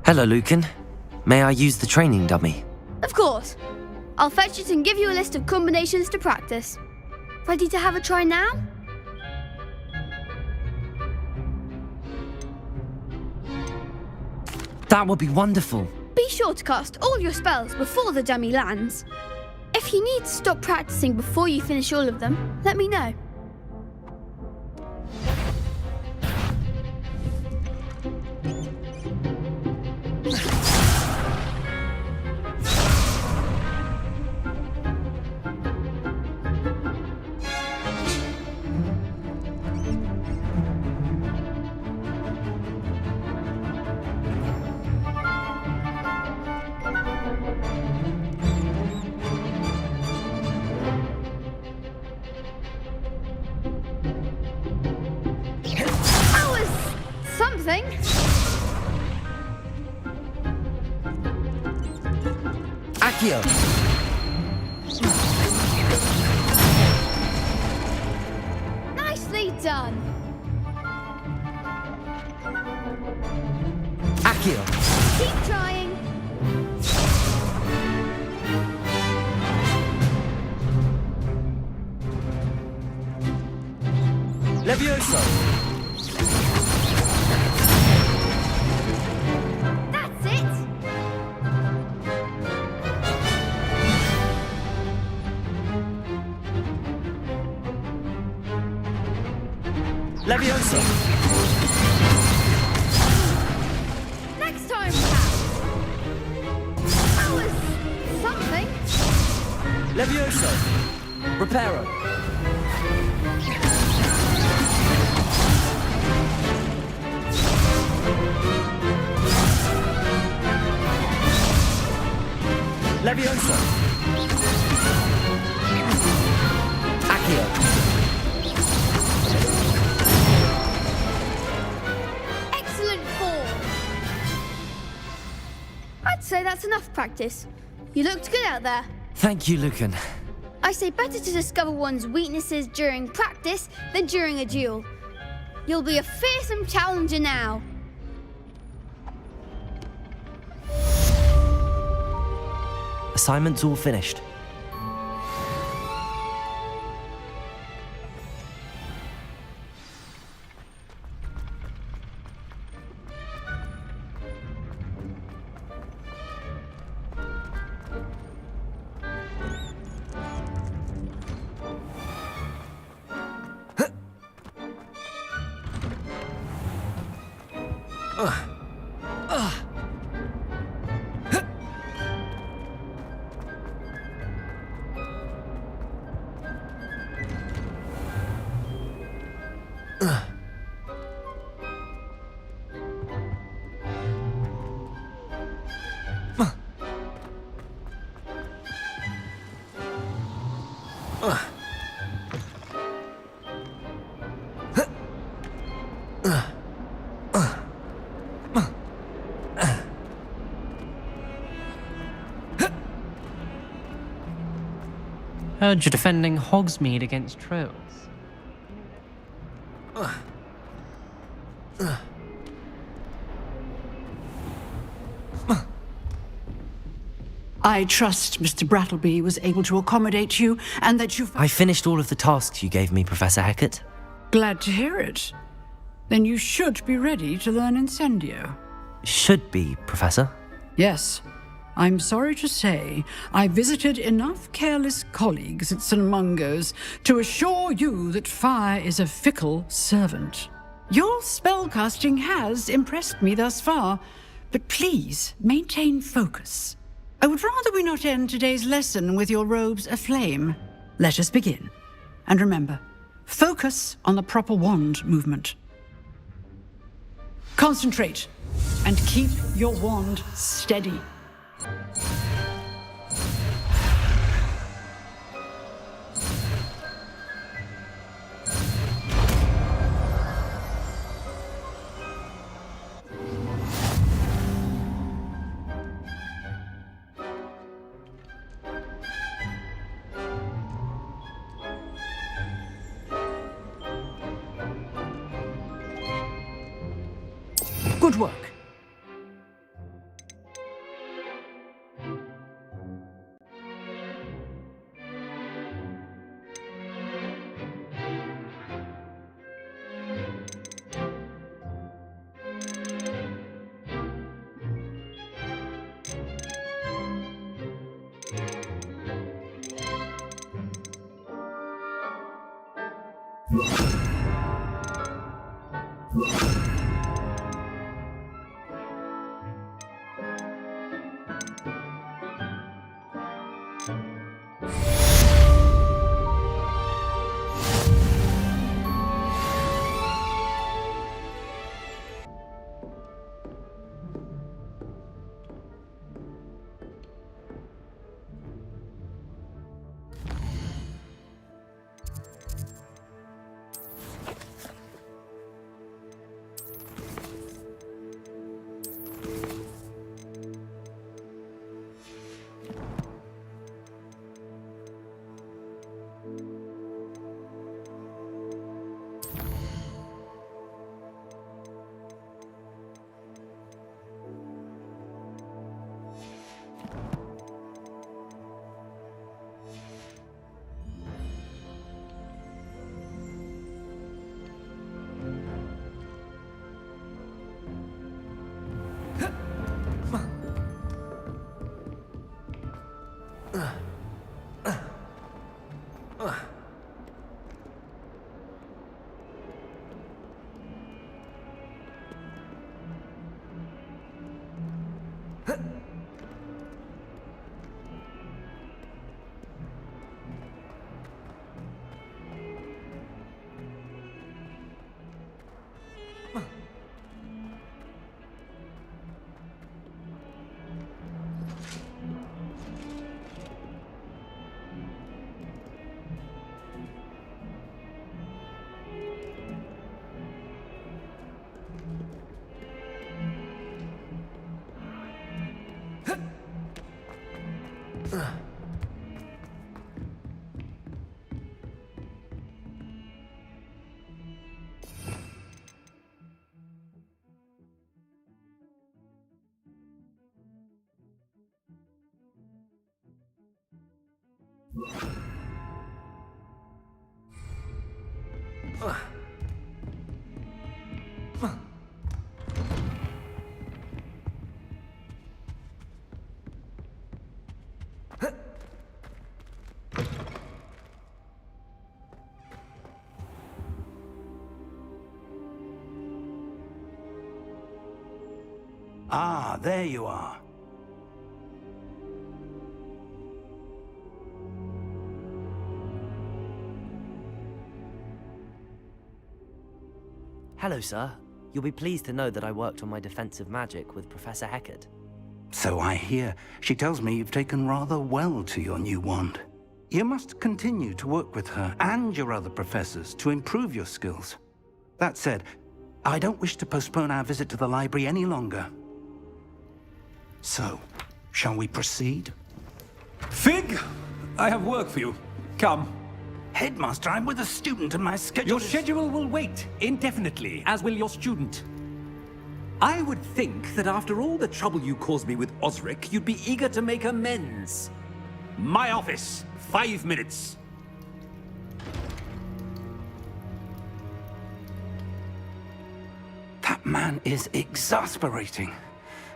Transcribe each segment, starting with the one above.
Hello, Lucan. May I use the training dummy? Of course. I'll fetch it and give you a list of combinations to practice. Ready to have a try now? That would be wonderful. Be sure to cast all your spells before the dummy lands. If you need to stop practicing before you finish all of them, let me know. Something. Accio! Nicely done. Accio! Keep trying. Levioso! That's it. Levioso! Next time, perhaps. That was something. Levioso! Reparo! Levioso! Accio! Excellent form. I'd say that's enough practice. You looked good out there. Thank you, Lucan. I say better to discover one's weaknesses during practice than during a duel. You'll be a fearsome challenger now. Assignment's all finished. Heard you're defending Hogsmeade against trolls. I trust Mr. Brattleby was able to accommodate you and that you... I finished all of the tasks you gave me, Professor Hecat. Glad to hear it. Then you should be ready to learn Incendio. Should be, Professor. Yes. I'm sorry to say, I visited enough careless colleagues at St. Mungo's to assure you that fire is a fickle servant. Your spellcasting has impressed me thus far, but please maintain focus. I would rather we not end today's lesson with your robes aflame. Let us begin. And remember, focus on the proper wand movement. Concentrate and keep your wand steady. Good work. Ah, there you are. Hello, sir. You'll be pleased to know that I worked on my defensive magic with Professor Hecat. So I hear. She tells me you've taken rather well to your new wand. You must continue to work with her and your other professors to improve your skills. That said, I don't wish to postpone our visit to the library any longer. So, shall we proceed? Fig! I have work for you. Come. Headmaster, I'm with a student and my schedule Your is... schedule will wait indefinitely, as will your student. I would think that after all the trouble you caused me with Osric, you'd be eager to make amends. My office, 5 minutes. That man is exasperating.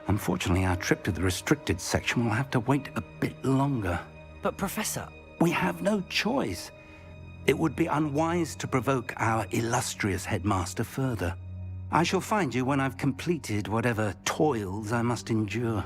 Unfortunately, our trip to the restricted section will have to wait a bit longer. But, Professor... We have no choice. It would be unwise to provoke our illustrious headmaster further. I shall find you when I've completed whatever toils I must endure.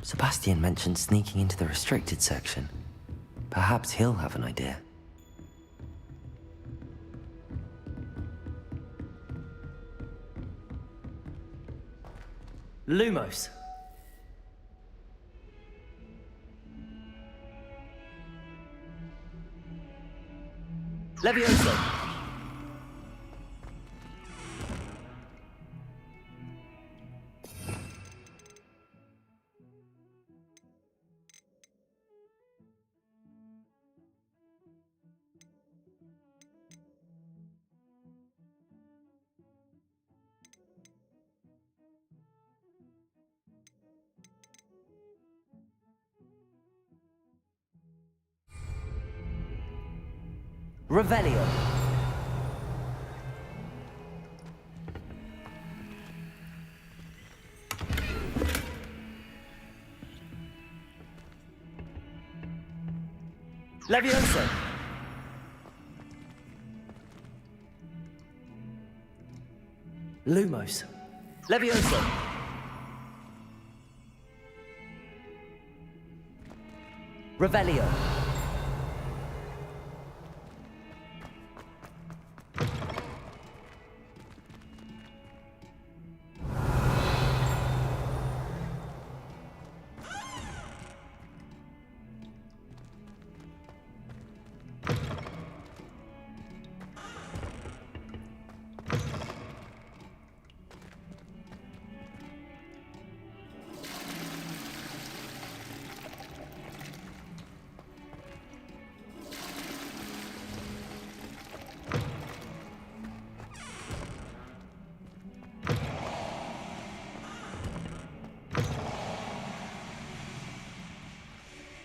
Sebastian mentioned sneaking into the restricted section. Perhaps he'll have an idea. Lumos. Levioso. Revelio. Levioso. Lumos. Levioso. Revelio.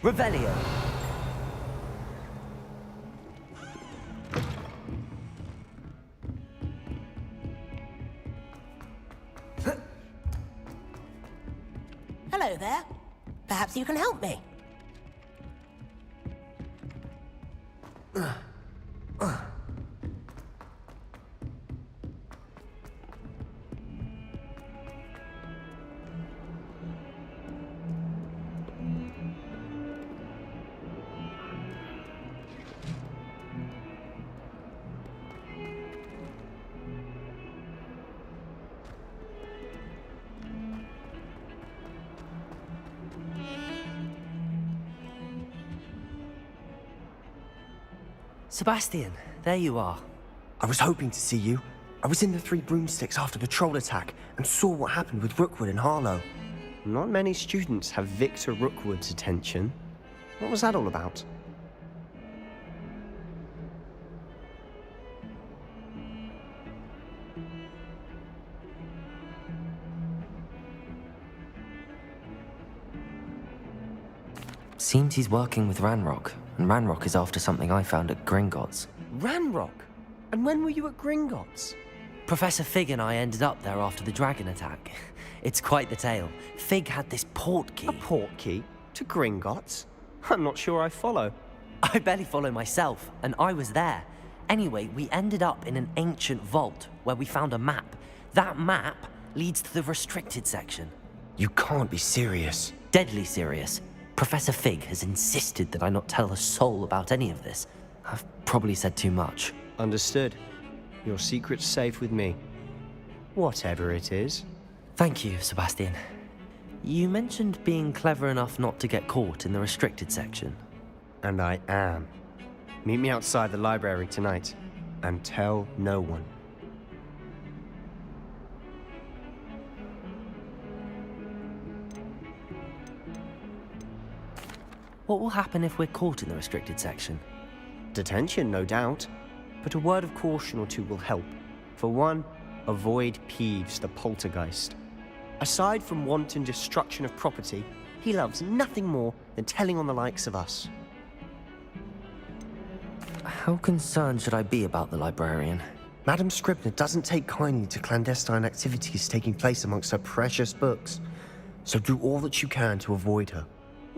Revelio. Hello there. Perhaps you can help me. Sebastian, there you are. I was hoping to see you. I was in the Three Broomsticks after the troll attack and saw what happened with Rookwood and Harlow. Not many students have Victor Rookwood's attention. What was that all about? Seems he's working with Ranrock, and Ranrock is after something I found at Gringotts. Ranrock? And when were you at Gringotts? Professor Fig and I ended up there after the dragon attack. It's quite the tale. Fig had this port key. A port key? To Gringotts? I'm not sure I follow. I barely follow myself, and I was there. Anyway, we ended up in an ancient vault where we found a map. That map leads to the restricted section. You can't be serious. Deadly serious. Professor Fig has insisted that I not tell a soul about any of this. I've probably said too much. Understood. Your secret's safe with me. Whatever it is. Thank you, Sebastian. You mentioned being clever enough not to get caught in the restricted section. And I am. Meet me outside the library tonight, and tell no one. What will happen if we're caught in the restricted section? Detention, no doubt. But a word of caution or two will help. For one, avoid Peeves the poltergeist. Aside from wanton destruction of property, he loves nothing more than telling on the likes of us. How concerned should I be about the librarian? Madame Scribner doesn't take kindly to clandestine activities taking place amongst her precious books. So do all that you can to avoid her.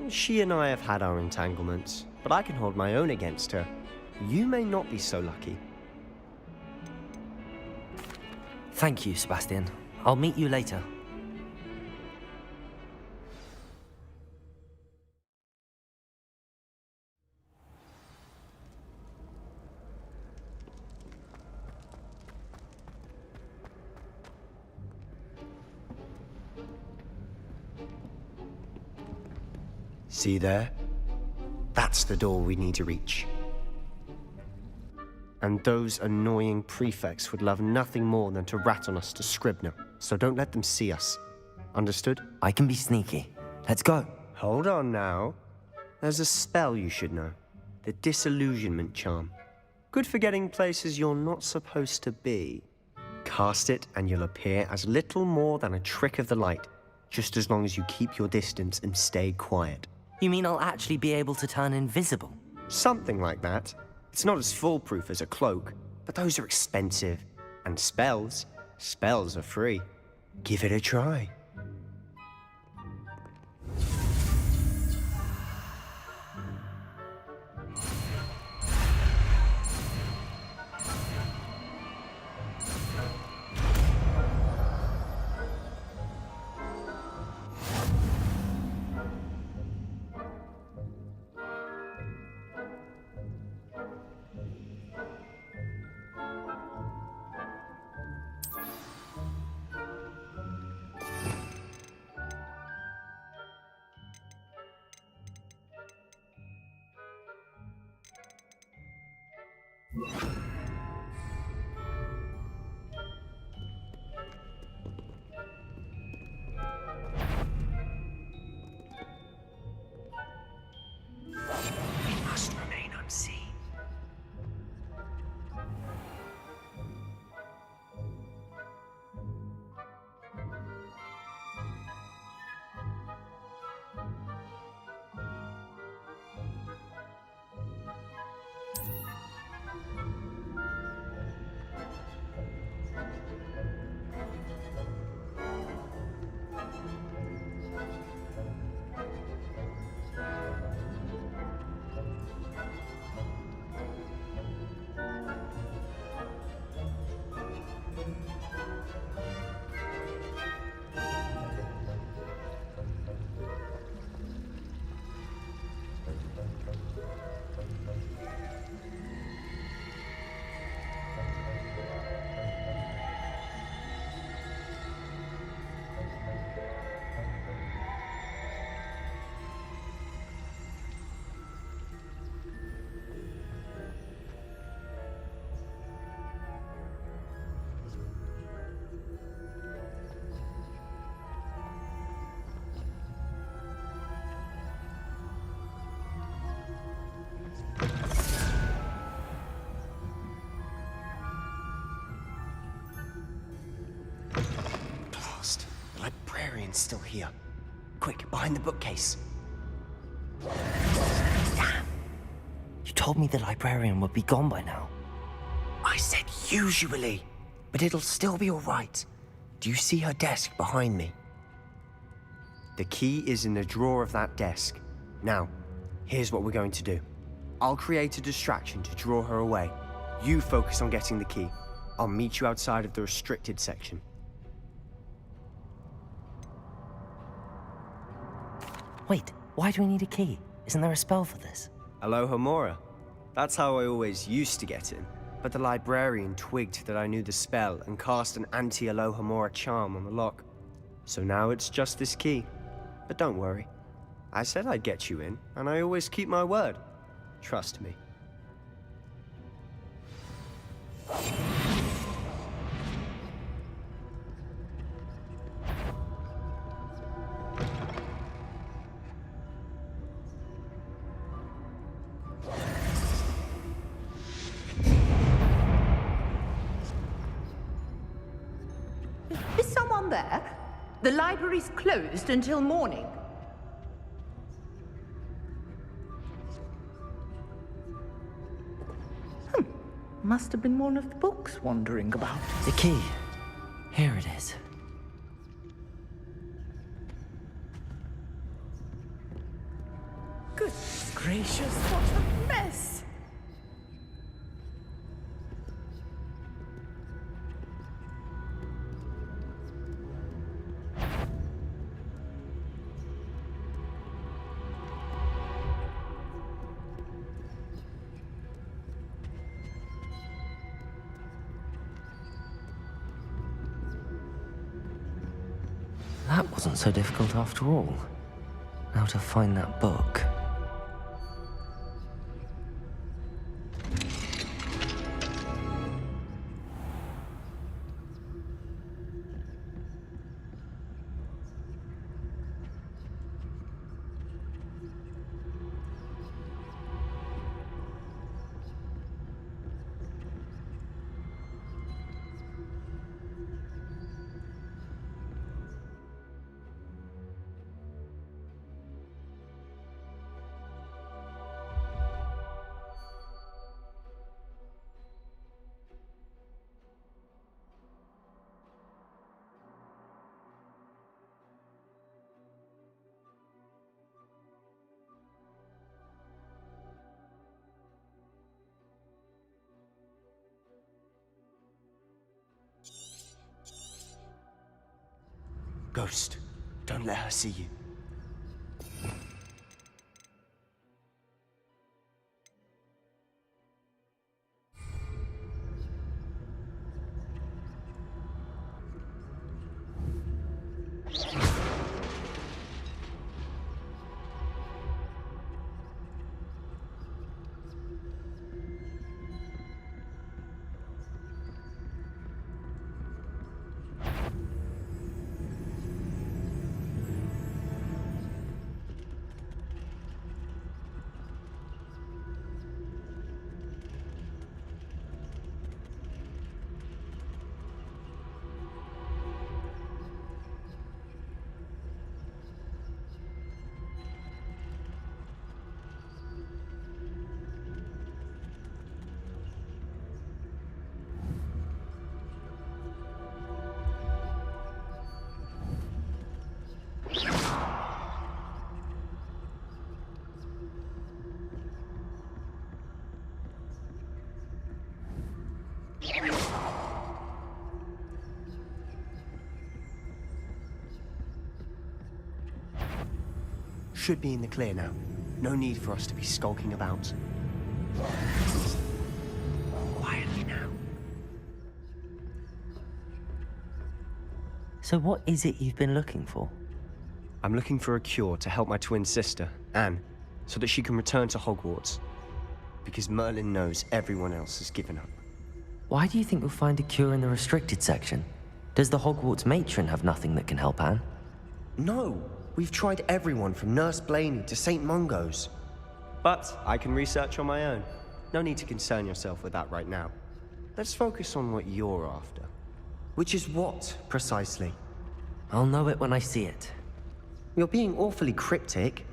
She and I have had our entanglements, but I can hold my own against her. You may not be so lucky. Thank you, Sebastian. I'll meet you later. See there? That's the door we need to reach. And those annoying prefects would love nothing more than to rat on us to Scribner, so don't let them see us. Understood? I can be sneaky. Let's go. Hold on now. There's a spell you should know. The Disillusionment Charm. Good for getting places you're not supposed to be. Cast it and you'll appear as little more than a trick of the light, just as long as you keep your distance and stay quiet. You mean I'll actually be able to turn invisible? Something like that. It's not as foolproof as a cloak, but those are expensive. And spells are free. Give it a try. Librarian's still here. Quick, behind the bookcase. Damn! You told me the librarian would be gone by now. I said usually, but it'll still be all right. Do you see her desk behind me? The key is in the drawer of that desk. Now, here's what we're going to do. I'll create a distraction to draw her away. You focus on getting the key. I'll meet you outside of the restricted section. Wait, why do we need a key? Isn't there a spell for this? Alohomora. That's how I always used to get in. But the librarian twigged that I knew the spell and cast an anti-Alohomora charm on the lock. So now it's just this key. But don't worry. I said I'd get you in, and I always keep my word. Trust me. Is someone there? The library's closed until morning. Must have been one of the books wandering about. The key. Here it is. Goodness gracious, what a mess! That wasn't so difficult after all. Now to find that book. Ghost, don't let her see you. Should be in the clear now. No need for us to be skulking about. Quietly now. So what is it you've been looking for? I'm looking for a cure to help my twin sister, Anne, so that she can return to Hogwarts. Because Merlin knows everyone else has given up. Why do you think you'll find a cure in the restricted section? Does the Hogwarts matron have nothing that can help Anne? No! We've tried everyone from Nurse Blaney to St. Mungo's. But I can research on my own. No need to concern yourself with that right now. Let's focus on what you're after. Which is what, precisely? I'll know it when I see it. You're being awfully cryptic.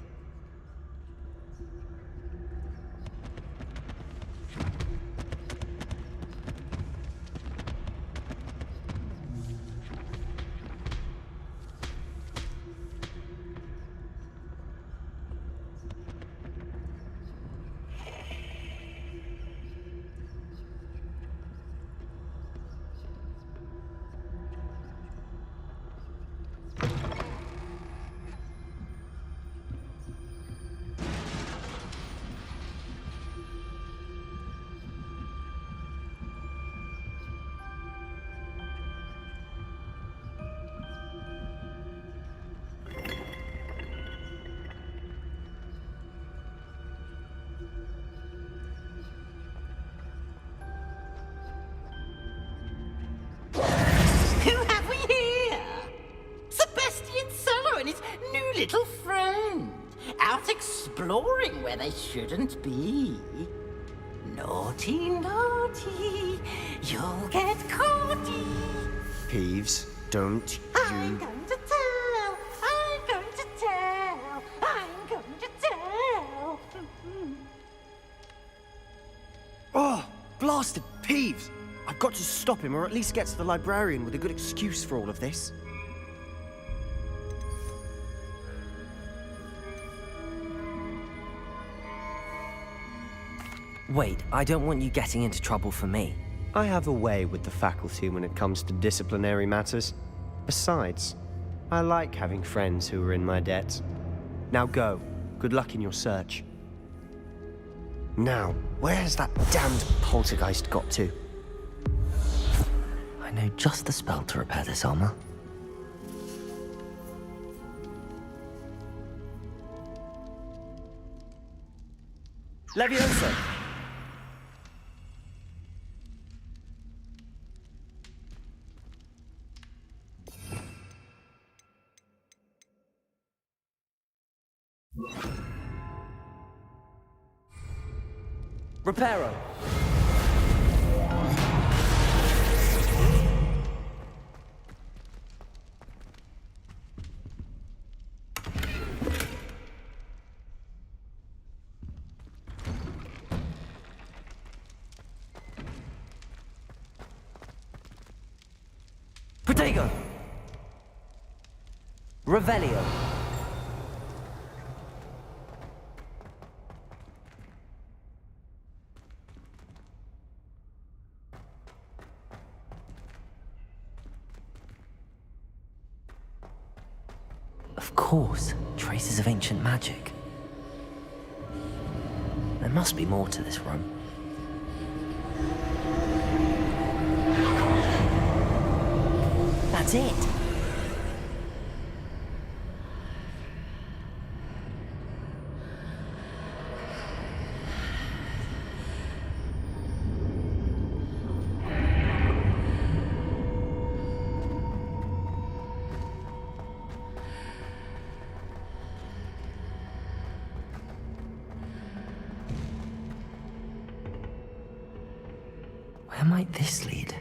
Who have we here? Sebastian Solo and his new little friend. Out exploring where they shouldn't be. Naughty, naughty. You'll get caughty. Peeves, don't I'm you... going to tell. I'm going to tell. I'm going to tell. Oh, blasted Peeves! I've got to stop him, or at least get to the librarian with a good excuse for all of this. Wait, I don't want you getting into trouble for me. I have a way with the faculty when it comes to disciplinary matters. Besides, I like having friends who are in my debt. Now go. Good luck in your search. Now, where's that damned poltergeist got to? I know just the spell to repair this armor. Leviosa! Reparo! Protego! Revelio! Of course, traces of ancient magic. There must be more to this room. That's it! Where might this lead?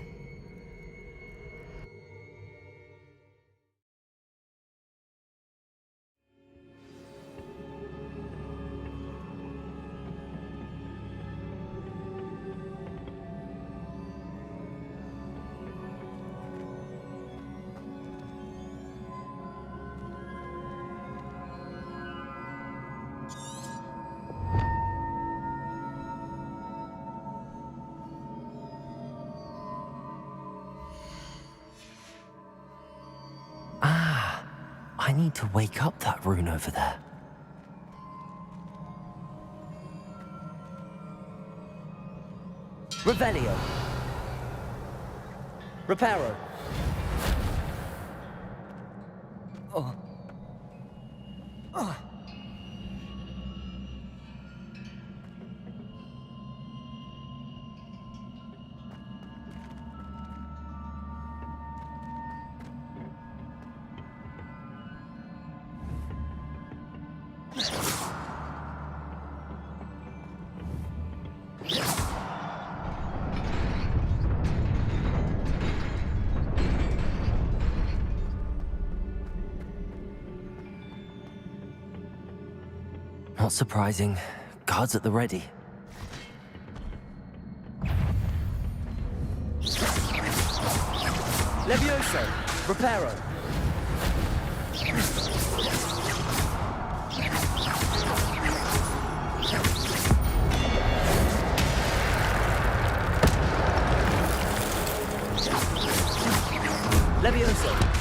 I need to wake up that rune over there. Revelio. Reparo. Oh. Oh. Not surprising. Guards at the ready. Levioso! Reparo! Levioso!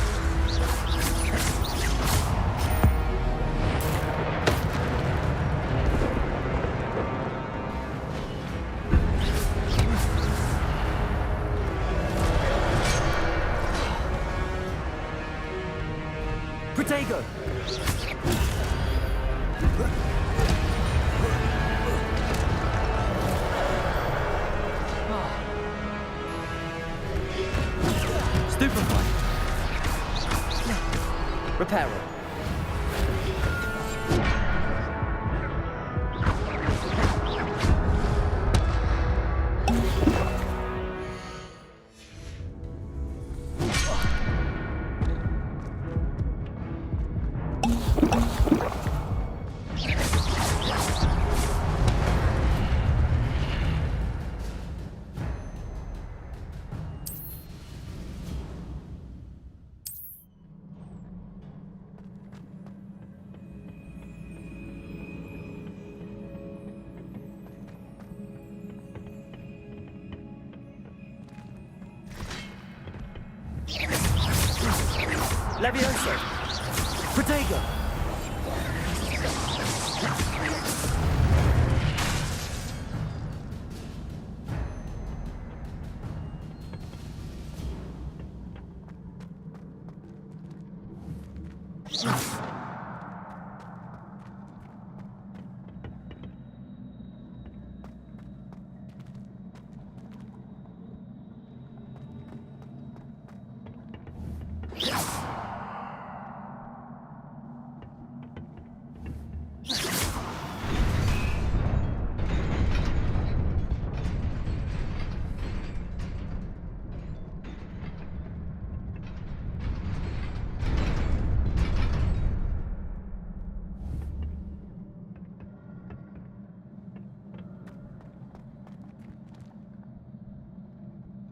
Protego! Stupefy! Reparo! Levioso! Protego!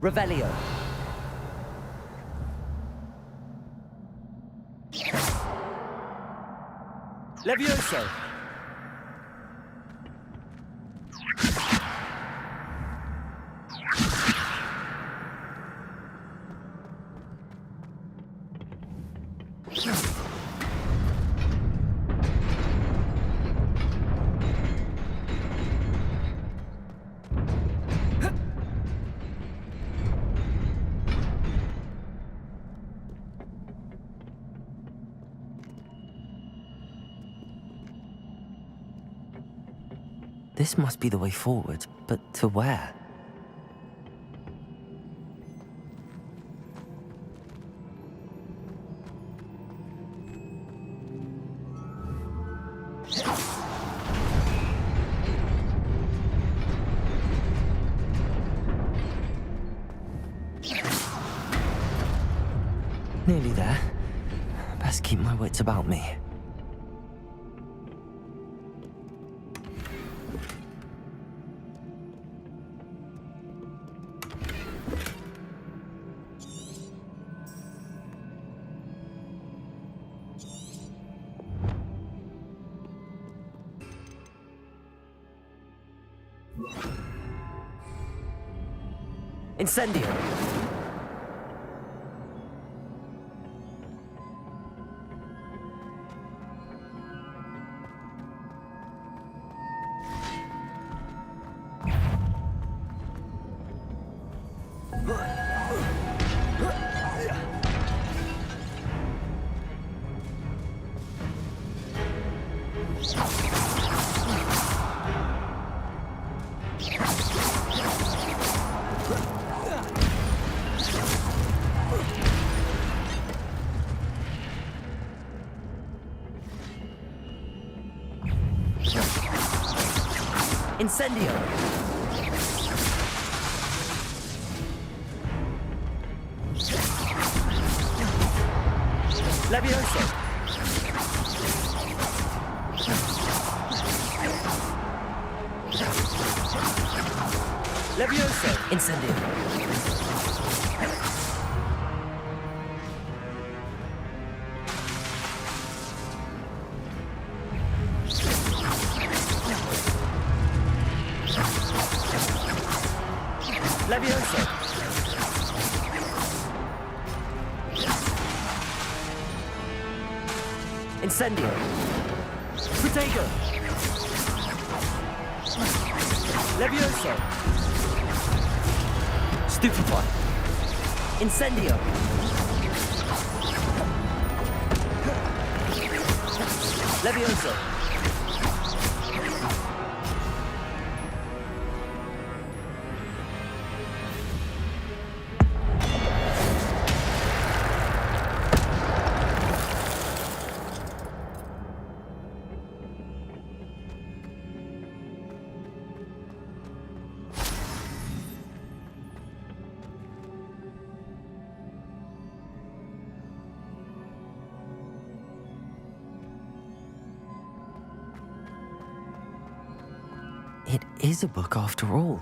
Revelio. Levioso. This must be the way forward, but to where? Nearly there. Best keep my wits about me. Incendio! Incendio! Levioso! Levioso! Incendio! Levioso! Incendio! Protego! Levioso! Stupefy! Incendio! Levioso! It is a book after all.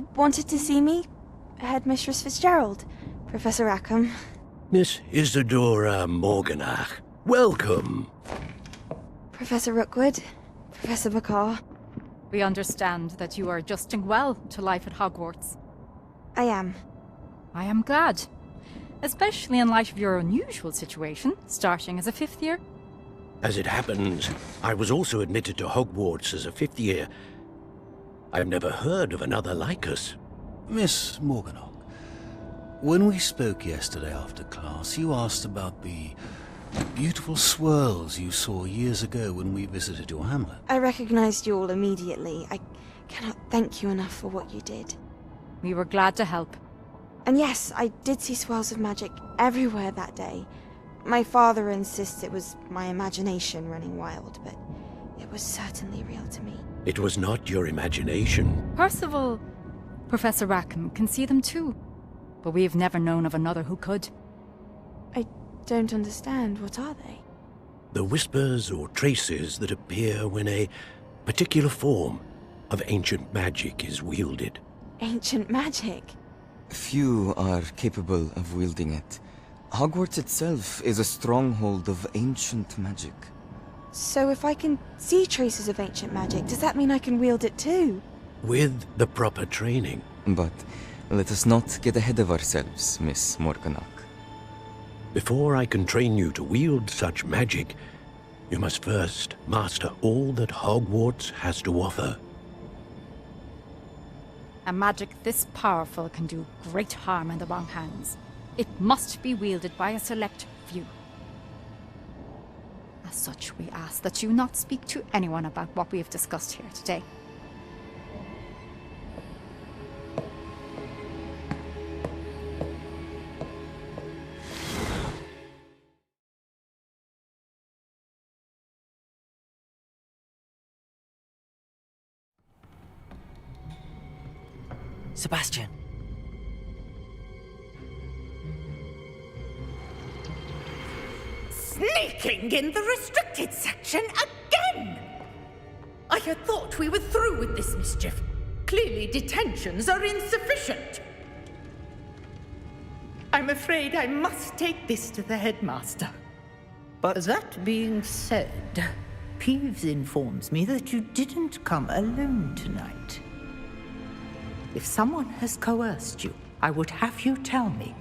You wanted to see me? Headmistress Fitzgerald, Professor Rackham. Miss Isadora Morganach, welcome. Professor Rookwood, Professor Bakar. We understand that you are adjusting well to life at Hogwarts. I am. I am glad. Especially in light of your unusual situation, starting as a 5th year. As it happens, I was also admitted to Hogwarts as a 5th year. I've never heard of another like us. Miss Morganach, when we spoke yesterday after class, you asked about the beautiful swirls you saw years ago when we visited your hamlet. I recognized you all immediately. I cannot thank you enough for what you did. We were glad to help. And yes, I did see swirls of magic everywhere that day. My father insists it was my imagination running wild, but it was certainly real to me. It was not your imagination. Percival, Professor Rackham can see them too. But we've never known of another who could. I don't understand. What are they? The whispers or traces that appear when a particular form of ancient magic is wielded. Ancient magic? Few are capable of wielding it. Hogwarts itself is a stronghold of ancient magic. So if I can see traces of ancient magic, does that mean I can wield it too? With the proper training. But let us not get ahead of ourselves, Miss Morganach. Before I can train you to wield such magic, you must first master all that Hogwarts has to offer. A magic this powerful can do great harm in the wrong hands. It must be wielded by a select few. As such, we ask that you not speak to anyone about what we have discussed here today. Sebastian. Sneaking in the restricted section again! I had thought we were through with this mischief. Clearly detentions are insufficient. I'm afraid I must take this to the headmaster. But that being said, Peeves informs me that you didn't come alone tonight. If someone has coerced you, I would have you tell me.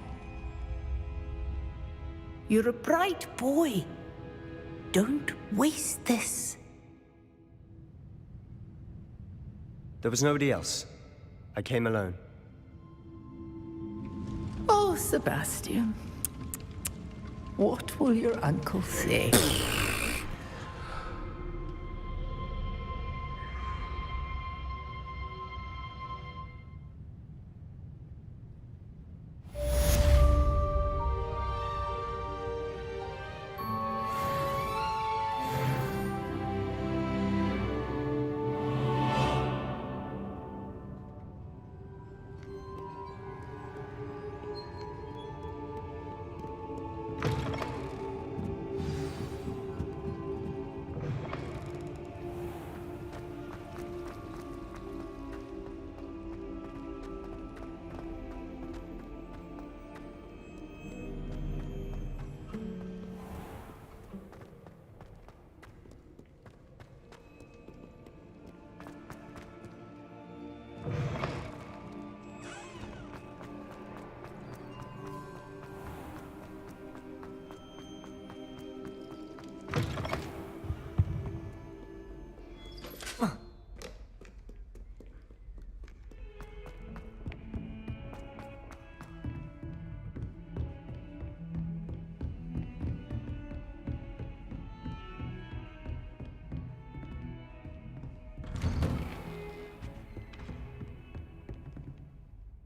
You're a bright boy. Don't waste this. There was nobody else. I came alone. Oh, Sebastian. What will your uncle say?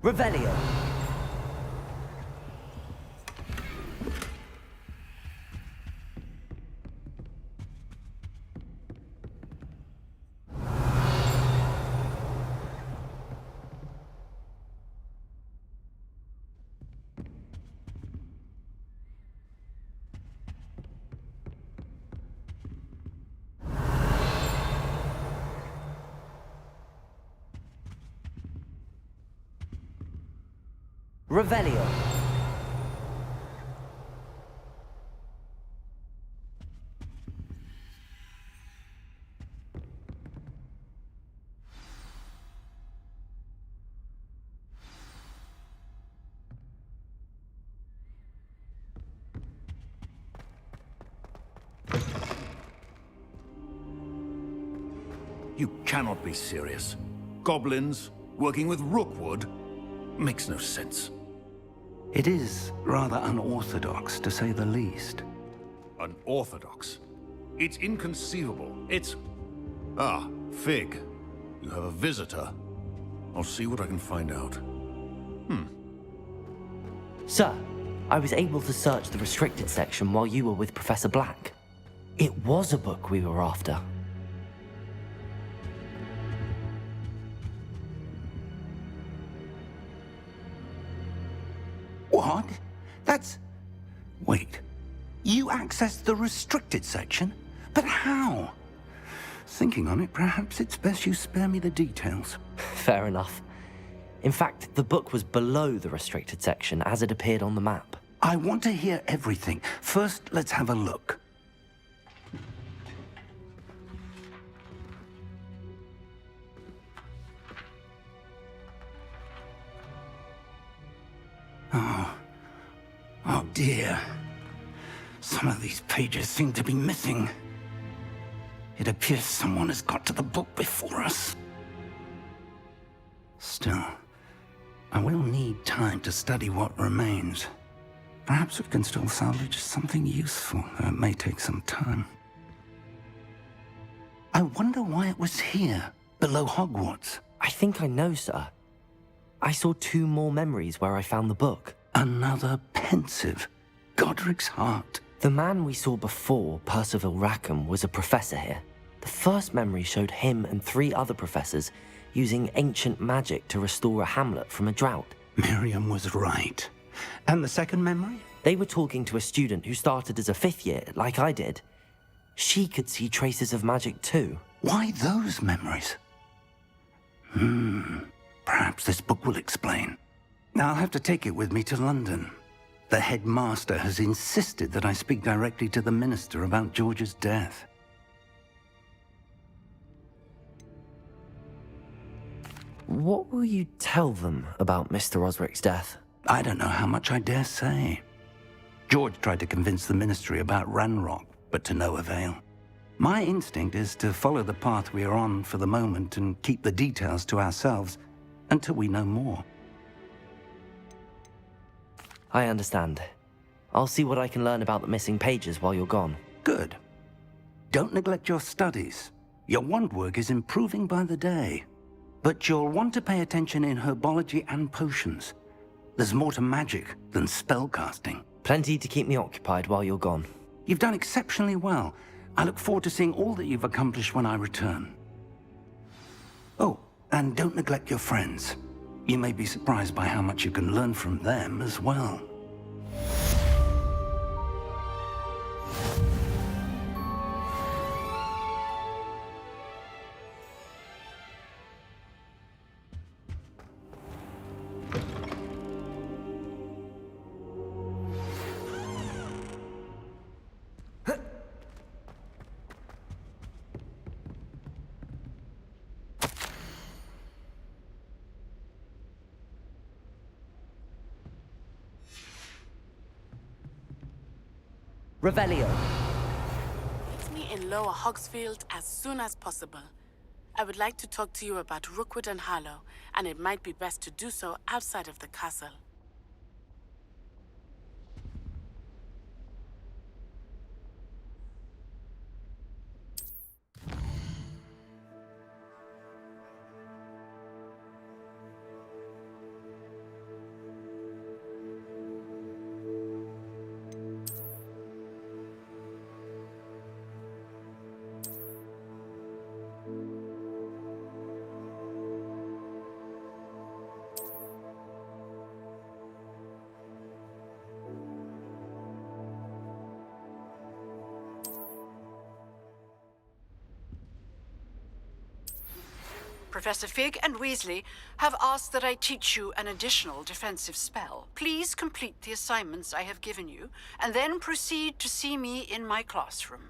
Revelio. Revelio. You cannot be serious. Goblins working with Rookwood makes no sense. It is rather unorthodox, to say the least. Unorthodox? It's inconceivable. It's... Ah, Fig. You have a visitor. I'll see what I can find out. Sir, I was able to search the restricted section while you were with Professor Black. It was a book we were after. What? That's... Wait. You accessed the restricted section? But how? Thinking on it, perhaps it's best you spare me the details. Fair enough. In fact, the book was below the restricted section as it appeared on the map. I want to hear everything. First, let's have a look. Oh dear. Some of these pages seem to be missing. It appears someone has got to the book before us. Still, I will need time to study what remains. Perhaps we can still salvage something useful, though it may take some time. I wonder why it was here, below Hogwarts. I think I know, sir. I saw 2 more memories where I found the book. Another pensive. Godric's heart. The man we saw before, Percival Rackham, was a professor here. The first memory showed him and 3 other professors using ancient magic to restore a hamlet from a drought. Miriam was right. And the second memory? They were talking to a student who started as a 5th year, like I did. She could see traces of magic too. Why those memories? Perhaps this book will explain. I'll have to take it with me to London. The headmaster has insisted that I speak directly to the minister about George's death. What will you tell them about Mr. Osric's death? I don't know how much I dare say. George tried to convince the ministry about Ranrock, but to no avail. My instinct is to follow the path we are on for the moment and keep the details to ourselves until we know more. I understand. I'll see what I can learn about the missing pages while you're gone. Good. Don't neglect your studies. Your wand work is improving by the day. But you'll want to pay attention in herbology and potions. There's more to magic than spellcasting. Plenty to keep me occupied while you're gone. You've done exceptionally well. I look forward to seeing all that you've accomplished when I return. Oh, and don't neglect your friends. You may be surprised by how much you can learn from them as well. Revelio. Meet me in Lower Hogsfield as soon as possible. I would like to talk to you about Rookwood and Harlow, and it might be best to do so outside of the castle. Professor Fig and Weasley have asked that I teach you an additional defensive spell. Please complete the assignments I have given you, and then proceed to see me in my classroom.